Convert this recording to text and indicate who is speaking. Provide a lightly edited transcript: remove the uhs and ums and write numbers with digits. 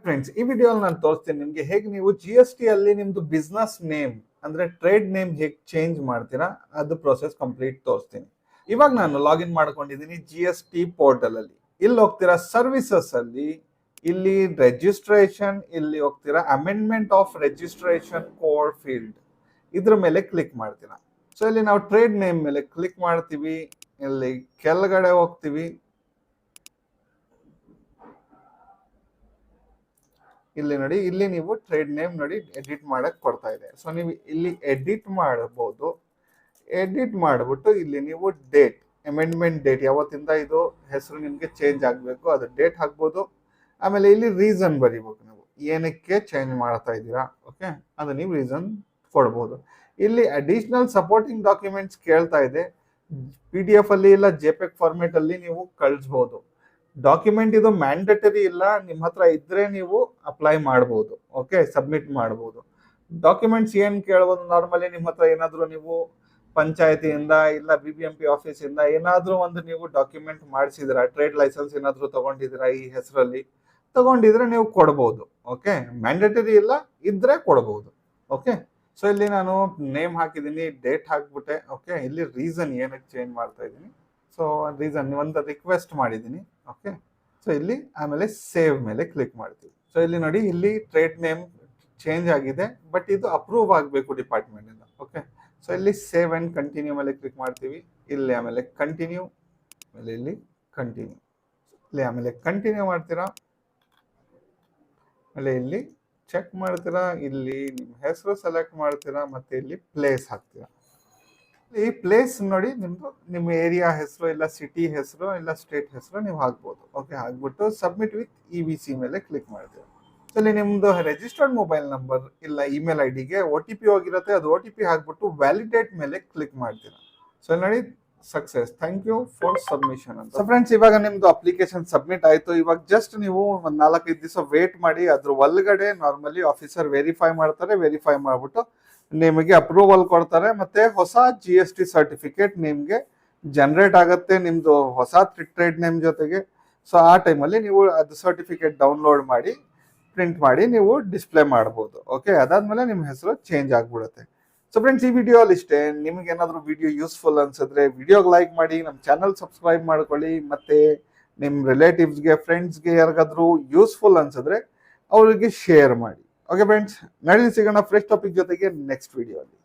Speaker 1: Friends, ಈ ವಿಡಿಯೋಲ್ಲಿ ನಾನು ತೋರಿಸ್ತೀನಿ ನಿಮಗೆ ಹೇಗೆ ನೀವು ಜಿ ಎಸ್ ಟಿ ಅಲ್ಲಿ ನಿಮ್ದು ಬಿಸ್ನೆಸ್ ನೇಮ್ ಅಂದ್ರೆ ಟ್ರೇಡ್ ನೇಮ್ ಹೇಗೆ ಚೇಂಜ್ ಮಾಡ್ತೀರಾ ಅದು ಪ್ರೊಸೆಸ್ ಕಂಪ್ಲೀಟ್ ತೋರಿಸ್ತೀನಿ. ಇವಾಗ ನಾನು ಲಾಗಿನ್ ಮಾಡ್ಕೊಂಡಿದ್ದೀನಿ ಜಿ ಎಸ್ ಟಿ ಪೋರ್ಟಲ್ ಅಲ್ಲಿ. ಇಲ್ಲಿ ಹೋಗ್ತೀರಾ ಸರ್ವಿಸಸ್ ಅಲ್ಲಿ, ಇಲ್ಲಿ ರಿಜಿಸ್ಟ್ರೇಷನ್, ಇಲ್ಲಿ ಹೋಗ್ತೀರಾ amendment of registration code field, ಇದ್ರ ಮೇಲೆ ಕ್ಲಿಕ್ ಮಾಡ್ತೀರಾ. ಸೊ ಇಲ್ಲಿ ನಾವು ಟ್ರೇಡ್ ನೇಮ್ ಮೇಲೆ ಕ್ಲಿಕ್ ಮಾಡ್ತೀವಿ. ಇಲ್ಲಿ ಕೆಳಗಡೆ ಹೋಗ್ತೀವಿ. ಇಲ್ಲಿ ನೋಡಿ, ಇಲ್ಲಿ ನೀವು ಟ್ರೇಡ್ ನೇಮ್ ನೋಡಿ ಎಡಿಟ್ ಮಾಡಕ್ ಕೊಡ್ತಾ ಇದೆ. ಸೊ ನೀವು ಇಲ್ಲಿ ಎಡಿಟ್ ಮಾಡಬಹುದು. ಎಡಿಟ್ ಮಾಡಿಬಿಟ್ಟು ಇಲ್ಲಿ ನೀವು ಡೇಟ್, ಅಮೆಂಡ್ಮೆಂಟ್ ಡೇಟ್, ಯಾವತ್ತಿಂದ ಇದು ಹೆಸರು ನಿಮ್ಗೆ ಚೇಂಜ್ ಆಗಬೇಕು ಅದು ಡೇಟ್ ಹಾಕ್ಬೋದು. ಆಮೇಲೆ ಇಲ್ಲಿ ರೀಸನ್ ಬರೀಬೇಕು, ನೀವು ಏನಕ್ಕೆ ಚೇಂಜ್ ಮಾಡ್ತಾ ಇದ್ದೀರಾ. ಓಕೆ, ಅದು ನೀವು ರೀಸನ್ ಕೊಡ್ಬೋದು. ಇಲ್ಲಿ ಅಡಿಷನಲ್ ಸಪೋರ್ಟಿಂಗ್ ಡಾಕ್ಯುಮೆಂಟ್ಸ್ ಕೇಳ್ತಾ ಇದೆ. PDF ಅಲ್ಲಿ ಇಲ್ಲ JPEG ಫಾರ್ಮೆಟ್ ಅಲ್ಲಿ ನೀವು ಕಳಿಸ್ಬೋದು. ಡಾಕ್ಯುಮೆಂಟ್ ಇದು ಮ್ಯಾಂಡೇಟರಿ ಇಲ್ಲ, ನಿಮ್ಮ ಹತ್ರ ಇದ್ರೆ ನೀವು ಅಪ್ಲೈ ಮಾಡ್ಬೋದು. ಓಕೆ, ಸಬ್ಮಿಟ್ ಮಾಡ್ಬೋದು. ಡಾಕ್ಯುಮೆಂಟ್ಸ್ ಏನ್ ಕೇಳ್ಬೋದು, ನಾರ್ಮಲಿ ನಿಮ್ಮ ಹತ್ರ ಏನಾದ್ರು ನೀವು ಪಂಚಾಯತಿಯಿಂದ ಇಲ್ಲ BBMP ಆಫೀಸಿಂದ ಏನಾದ್ರೂ ಒಂದು ನೀವು ಡಾಕ್ಯುಮೆಂಟ್ ಮಾಡಿಸಿದಿರಾ, ಟ್ರೇಡ್ ಲೈಸೆನ್ಸ್ ಏನಾದ್ರು ತಗೊಂಡಿದ್ದೀರಾ ಈ ಹೆಸರಲ್ಲಿ, ತಗೊಂಡಿದ್ರೆ ನೀವು ಕೊಡ್ಬೋದು. ಓಕೆ, ಮ್ಯಾಂಡೇಟರಿ ಇಲ್ಲ, ಇದ್ರೆ ಕೊಡ್ಬೋದು. ಓಕೆ, ಸೊ ಇಲ್ಲಿ ನಾನು ನೇಮ್ ಹಾಕಿದ್ದೀನಿ, ಡೇಟ್ ಹಾಕ್ಬಿಟ್ಟೆ. ಓಕೆ, ಇಲ್ಲಿ ರೀಸನ್ ಏನಕ್ಕೆ ಚೇಂಜ್ ಮಾಡ್ತಾ ಇದ್ದೀನಿ, ಸೊ ರೀಸನ್ ಒಂದು ರಿಕ್ವೆಸ್ಟ್ ಮಾಡಿದ್ದೀನಿ. ಓಕೆ, ಸೊ ಇಲ್ಲಿ ಆಮೇಲೆ ಸೇವ್ ಮೇಲೆ ಕ್ಲಿಕ್ ಮಾಡ್ತೀವಿ. ಸೊ ಇಲ್ಲಿ ನೋಡಿ, ಇಲ್ಲಿ ಟ್ರೇಡ್ ನೇಮ್ ಚೇಂಜ್ ಆಗಿದೆ, ಬಟ್ ಇದು ಅಪ್ರೂವ್ ಆಗಬೇಕು ಡಿಪಾರ್ಟ್ಮೆಂಟ್ ಇಂದ. ಓಕೆ, ಸೊ ಇಲ್ಲಿ ಸೇವ್ ಅಂಡ್ ಕಂಟಿನ್ಯೂ ಮೇಲೆ ಕ್ಲಿಕ್ ಮಾಡ್ತೀವಿ. ಇಲ್ಲಿ ಆಮೇಲೆ ಕಂಟಿನ್ಯೂ, ಆಮೇಲೆ ಇಲ್ಲಿ ಕಂಟಿನ್ಯೂ, ಇಲ್ಲಿ ಆಮೇಲೆ ಕಂಟಿನ್ಯೂ ಮಾಡ್ತೀರಾ. ಆಮೇಲೆ ಇಲ್ಲಿ ಚೆಕ್ ಮಾಡ್ತೀರಾ, ಇಲ್ಲಿ ನಿಮ್ಮ ಹೆಸರು ಸೆಲೆಕ್ಟ್ ಮಾಡ್ತೀರಾ, ಮತ್ತೆ ಇಲ್ಲಿ ಪ್ಲೇಸ್ ಹಾಕ್ತೀರಾ. ಈ ಪ್ಲೇಸ್ ನೋಡಿ, ನಿಮ್ಮ ಏರಿಯಾ ಹೆಸರು ಇಲ್ಲ ಸಿಟಿ ಹೆಸರು ಇಲ್ಲ ಸ್ಟೇಟ್ ಹೆಸರು ನೀವು ಹಾಕ್ಬೋದು. ಓಕೆ, ಹಾಕ್ಬಿಟ್ಟು ಸಬ್ಮಿಟ್ ವಿತ್ EVC ಮೇಲೆ ಕ್ಲಿಕ್ ಮಾಡ್ತೀರಾ. ಸೊ ಇಲ್ಲಿ ನಿಮ್ದು ರಿಜಿಸ್ಟರ್ಡ್ ಮೊಬೈಲ್ ನಂಬರ್ ಇಲ್ಲ ಇಮೇಲ್ ಐಡಿಗೆ OTP ಹೋಗಿರುತ್ತೆ, ಅದು OTP ಹಾಕ್ಬಿಟ್ಟು ವ್ಯಾಲಿಡೇಟ್ ಮೇಲೆ ಕ್ಲಿಕ್ ಮಾಡ್ತೀರಾ. ಸೊ ನೋಡಿ, success, thank you for submission ಅಂತ. ಸೊ ಫ್ರೆಂಡ್ಸ್, ಇವಾಗ ನಿಮ್ದು ಅಪ್ಲಿಕೇಶನ್ ಸಬ್ಮಿಟ್ ಆಯ್ತು. ಇವಾಗ ಜಸ್ಟ್ ನೀವು ಒಂದ್ 4-5 ದಿವಸ ವೇಟ್ ಮಾಡಿ. ಅದ್ರ ಒಳಗಡೆ ನಾರ್ಮಲಿ ಆಫೀಸರ್ ವೆರಿಫೈ ಮಾಡ್ತಾರೆ. ವೆರಿಫೈ ಮಾಡ್ಬಿಟ್ಟು ನಿಮಗೆ ಅಪ್ರೂವಲ್ ಕೊಡ್ತಾರೆ. ಮತ್ತೆ ಹೊಸ GST ಸರ್ಟಿಫಿಕೇಟ್ ನಿಮ್ಗೆ ಜನರೇಟ್ ಆಗುತ್ತೆ ನಿಮ್ದು ಹೊಸ ಟ್ರೇಡ್ ನೇಮ್ ಜೊತೆಗೆ. ಸೊ ಆ ಟೈಮಲ್ಲಿ ನೀವು ಅದು ಸರ್ಟಿಫಿಕೇಟ್ ಡೌನ್ಲೋಡ್ ಮಾಡಿ ಪ್ರಿಂಟ್ ಮಾಡಿ ನೀವು ಡಿಸ್ಪ್ಲೇ ಮಾಡ್ಬೋದು. ಓಕೆ, ಅದಾದ್ಮೇಲೆ ನಿಮ್ಮ ಹೆಸರು ಚೇಂಜ್ ಆಗ್ಬಿಡುತ್ತೆ. ಸೊ ಫ್ರೆಂಡ್ಸ್, ಈ ವಿಡಿಯೋ ಅಲ್ಲಿ ಇಷ್ಟೇ. ನಿಮ್ಗೆ ಏನಾದ್ರು ವಿಡಿಯೋ ಯೂಸ್ಫುಲ್ ಅನ್ಸಿದ್ರೆ ವಿಡಿಯೋಗೆ ಲೈಕ್ ಮಾಡಿ, ನಮ್ಮ ಚಾನಲ್ ಸಬ್ಸ್ಕ್ರೈಬ್ ಮಾಡ್ಕೊಳ್ಳಿ. ಮತ್ತೆ ನಿಮ್ಮ ರಿಲೇಟಿವ್ಸ್ಗೆ, ಫ್ರೆಂಡ್ಸ್ಗೆ ಯಾರಿಗಾದ್ರೂ ಯೂಸ್ಫುಲ್ ಅನ್ಸಿದ್ರೆ ಅವರಿಗೆ ಶೇರ್ ಮಾಡಿ. ಓಕೆ ಫ್ರೆಂಡ್ಸ್, ನಾಳೆ ಸಿಗೋಣ ಫ್ರೆಶ್ ಟಾಪಿಕ್ ಜೊತೆಗೆ ನೆಕ್ಸ್ಟ್ ವಿಡಿಯೋ ಅಲ್ಲಿ.